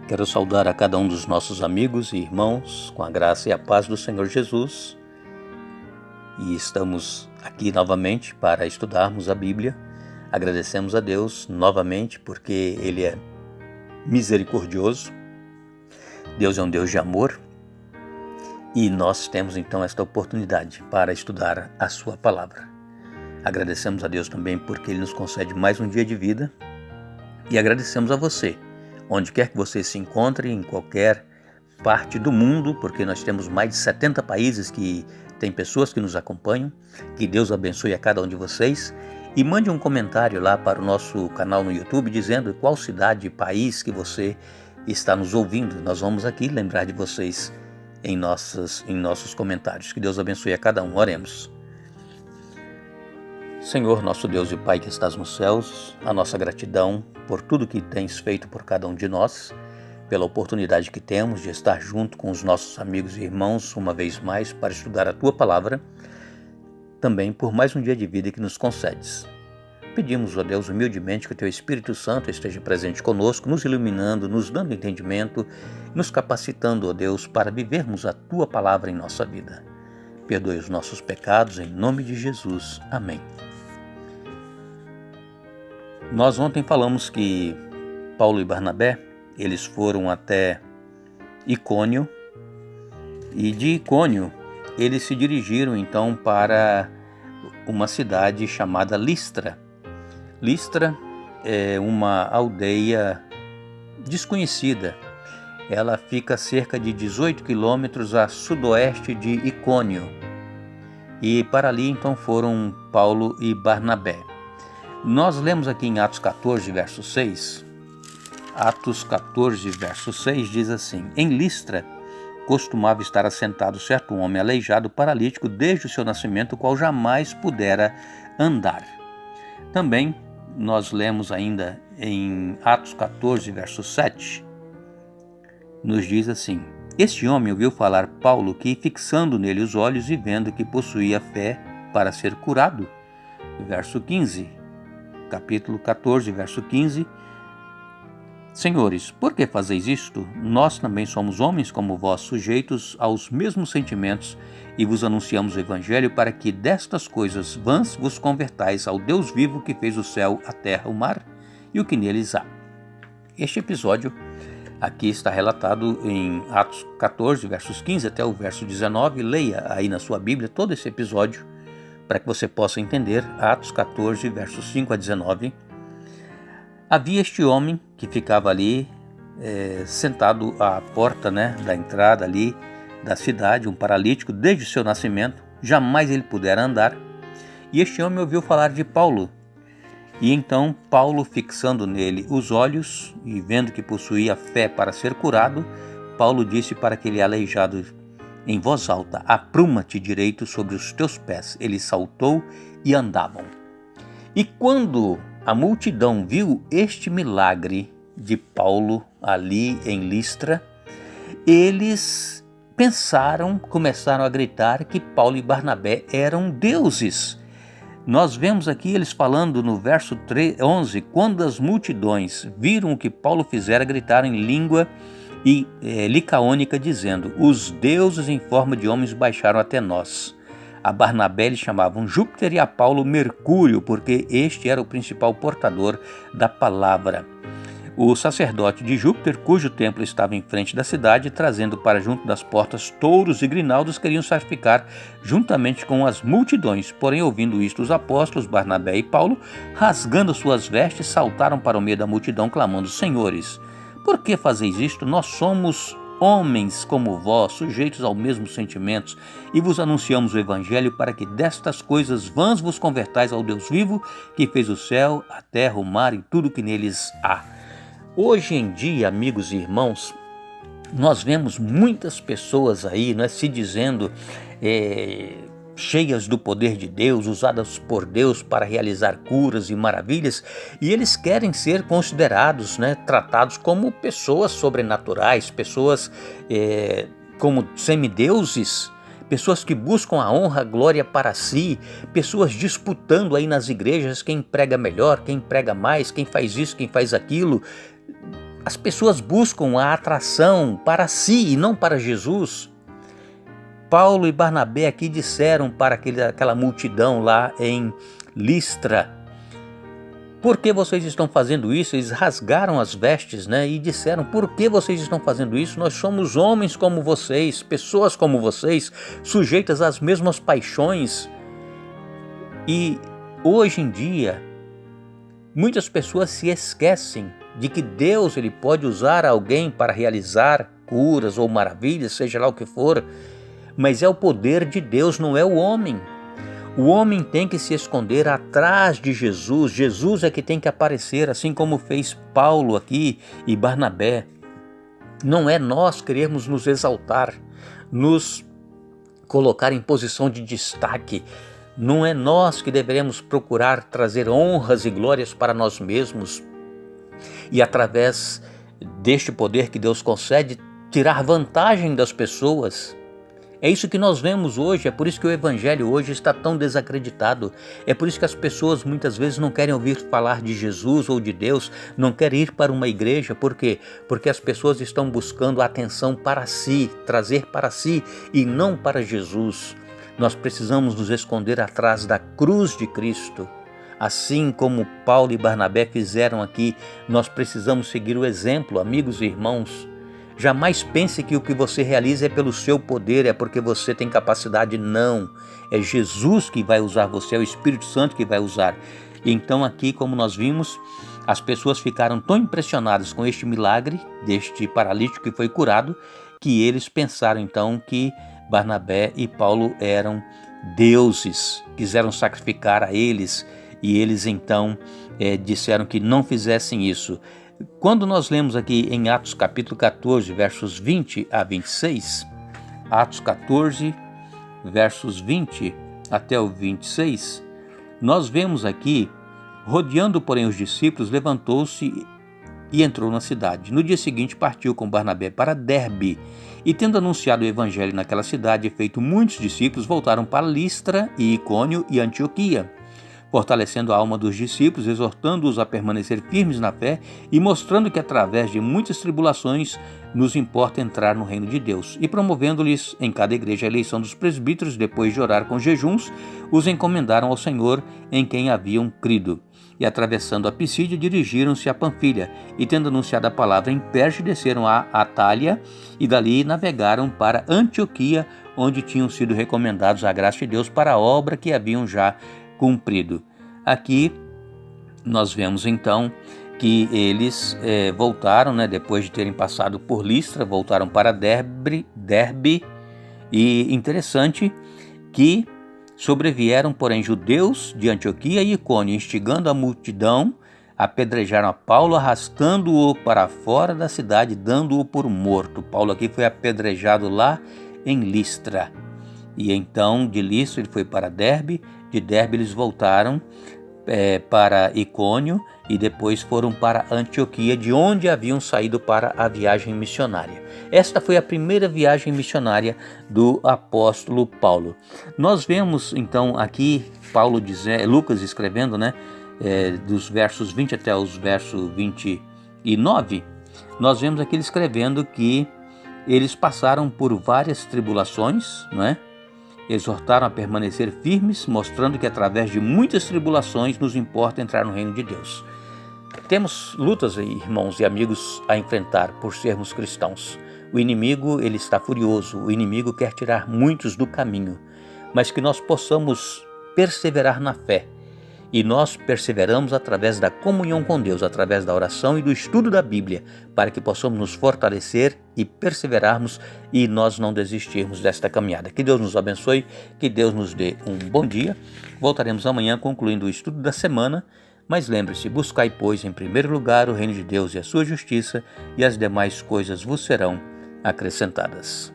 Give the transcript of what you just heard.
Quero saudar a cada um dos nossos amigos e irmãos com a graça e a paz do Senhor Jesus. E estamos aqui novamente para estudarmos a Bíblia. Agradecemos a Deus novamente porque Ele é misericordioso. Deus é um Deus de amor. E nós temos então esta oportunidade para estudar a Sua Palavra. Agradecemos a Deus também porque Ele nos concede mais um dia de vida. E agradecemos a você, onde quer que você se encontre, em qualquer parte do mundo, porque nós temos mais de 70 países que tem pessoas que nos acompanham. Que Deus abençoe a cada um de vocês. E mande um comentário lá para o nosso canal no YouTube, dizendo qual cidade e país que você está nos ouvindo. Nós vamos aqui lembrar de vocês em nossos comentários. Que Deus abençoe a cada um. Oremos. Senhor, nosso Deus e Pai que estás nos céus, a nossa gratidão por tudo que tens feito por cada um de nós, pela oportunidade que temos de estar junto com os nossos amigos e irmãos uma vez mais para estudar a Tua Palavra, também por mais um dia de vida que nos concedes. Pedimos, ó Deus, humildemente que o Teu Espírito Santo esteja presente conosco, nos iluminando, nos dando entendimento, nos capacitando, ó Deus, para vivermos a Tua Palavra em nossa vida. Perdoe os nossos pecados, em nome de Jesus. Amém. Nós ontem falamos que Paulo e Barnabé, eles foram até Icônio, e de Icônio eles se dirigiram então para uma cidade chamada Listra. Listra é uma aldeia desconhecida. Ela fica a cerca de 18 quilômetros a sudoeste de Icônio. E para ali então foram Paulo e Barnabé. Nós lemos aqui em Atos 14, verso 6. Atos 14, verso 6 diz assim: Em Listra costumava estar assentado certo homem aleijado, paralítico desde o seu nascimento, o qual jamais pudera andar. Também nós lemos ainda em Atos 14, verso 7, nos diz assim: Este homem ouviu falar Paulo que, fixando nele os olhos e vendo que possuía fé para ser curado. Verso 15, capítulo 14, verso 15. Senhores, por que fazeis isto? Nós também somos homens como vós, sujeitos aos mesmos sentimentos, e vos anunciamos o Evangelho para que destas coisas vãs vos convertais ao Deus vivo que fez o céu, a terra, o mar e o que neles há. Este episódio aqui está relatado em Atos 14, versos 15 até o verso 19. Leia aí na sua Bíblia todo esse episódio para que você possa entender. Atos 14, versos 5 a 19. Havia este homem que ficava ali sentado à porta da entrada ali da cidade, um paralítico desde o seu nascimento, jamais ele pudera andar. E este homem ouviu falar de Paulo. E então Paulo, fixando nele os olhos e vendo que possuía fé para ser curado, Paulo disse para aquele aleijado em voz alta: Apruma-te direito sobre os teus pés. Ele saltou e andavam. E quando a multidão viu este milagre de Paulo ali em Listra, eles começaram a gritar que Paulo e Barnabé eram deuses. Nós vemos aqui eles falando no verso 11, quando as multidões viram o que Paulo fizera, gritaram em língua licaônica, dizendo: Os deuses em forma de homens baixaram até nós. A Barnabé eles chamavam Júpiter e a Paulo Mercúrio, porque este era o principal portador da palavra. O sacerdote de Júpiter, cujo templo estava em frente da cidade, trazendo para junto das portas touros e grinaldos, queriam sacrificar juntamente com as multidões. Porém, ouvindo isto, os apóstolos Barnabé e Paulo, rasgando suas vestes, saltaram para o meio da multidão, clamando: Senhores, por que fazeis isto? Nós somos homens como vós, sujeitos aos mesmos sentimentos, e vos anunciamos o Evangelho para que destas coisas vãs vos convertais ao Deus vivo, que fez o céu, a terra, o mar e tudo que neles há. Hoje em dia, amigos e irmãos, nós vemos muitas pessoas aí se dizendo cheias do poder de Deus, usadas por Deus para realizar curas e maravilhas, e eles querem ser considerados, tratados como pessoas sobrenaturais, pessoas como semideuses, pessoas que buscam a honra, a glória para si, pessoas disputando aí nas igrejas quem prega melhor, quem prega mais, quem faz isso, quem faz aquilo. As pessoas buscam a atração para si e não para Jesus. Paulo e Barnabé aqui disseram para aquela multidão lá em Listra: por que vocês estão fazendo isso? Eles rasgaram as vestes, e disseram: por que vocês estão fazendo isso? Nós somos homens como vocês, pessoas como vocês, sujeitas às mesmas paixões. E hoje em dia, muitas pessoas se esquecem de que Deus ele pode usar alguém para realizar curas ou maravilhas, seja lá o que for, mas é o poder de Deus, não é o homem. O homem tem que se esconder atrás de Jesus. Jesus é que tem que aparecer, assim como fez Paulo aqui e Barnabé. Não é nós queremos nos exaltar, nos colocar em posição de destaque. Não é nós que deveremos procurar trazer honras e glórias para nós mesmos e, através deste poder que Deus concede, tirar vantagem das pessoas. É isso que nós vemos hoje, é por isso que o evangelho hoje está tão desacreditado. É por isso que as pessoas muitas vezes não querem ouvir falar de Jesus ou de Deus, não querem ir para uma igreja. Por quê? Porque as pessoas estão buscando a atenção para si, trazer para si e não para Jesus. Nós precisamos nos esconder atrás da cruz de Cristo. Assim como Paulo e Barnabé fizeram aqui, nós precisamos seguir o exemplo, amigos e irmãos. Jamais pense que o que você realiza é pelo seu poder, é porque você tem capacidade. Não, é Jesus que vai usar você, é o Espírito Santo que vai usar. Então aqui, como nós vimos, as pessoas ficaram tão impressionadas com este milagre, deste paralítico que foi curado, que eles pensaram então que Barnabé e Paulo eram deuses, quiseram sacrificar a eles, e eles então disseram que não fizessem isso. Quando nós lemos aqui em Atos capítulo 14, versos 20 a 26, Atos 14, versos 20 até o 26, nós vemos aqui: rodeando, porém, os discípulos, levantou-se e entrou na cidade. No dia seguinte partiu com Barnabé para Derbe, e tendo anunciado o evangelho naquela cidade e feito muitos discípulos, voltaram para Listra e Icônio e Antioquia, fortalecendo a alma dos discípulos, exortando-os a permanecer firmes na fé e mostrando que através de muitas tribulações nos importa entrar no reino de Deus, e promovendo-lhes em cada igreja a eleição dos presbíteros. Depois de orar com jejuns, os encomendaram ao Senhor em quem haviam crido. E atravessando a Pisídia, dirigiram-se a Panfilha, e tendo anunciado a palavra em Perge, desceram a Atália e dali navegaram para Antioquia, onde tinham sido recomendados à graça de Deus para a obra que haviam já cumprido. Aqui nós vemos então que eles voltaram, depois de terem passado por Listra, voltaram para Derbe, e interessante que sobrevieram, porém, judeus de Antioquia e Icônio, instigando a multidão, apedrejaram a Paulo, arrastando-o para fora da cidade, dando-o por morto. Paulo aqui foi apedrejado lá em Listra. E então de Listra ele foi para Derbe, de Derbe eles voltaram para Icônio e depois foram para Antioquia, de onde haviam saído para a viagem missionária. Esta foi a primeira viagem missionária do apóstolo Paulo. Nós vemos então aqui Lucas escrevendo, dos versos 20 até os versos 29, nós vemos aqui ele escrevendo que eles passaram por várias tribulações, exortaram a permanecer firmes, mostrando que através de muitas tribulações nos importa entrar no reino de Deus. Temos lutas, irmãos e amigos, a enfrentar por sermos cristãos. O inimigo, ele está furioso, o inimigo quer tirar muitos do caminho, mas que nós possamos perseverar na fé. E nós perseveramos através da comunhão com Deus, através da oração e do estudo da Bíblia, para que possamos nos fortalecer e perseverarmos e nós não desistirmos desta caminhada. Que Deus nos abençoe, que Deus nos dê um bom dia. Voltaremos amanhã concluindo o estudo da semana, mas lembre-se, buscai, pois, em primeiro lugar o reino de Deus e a sua justiça, e as demais coisas vos serão acrescentadas.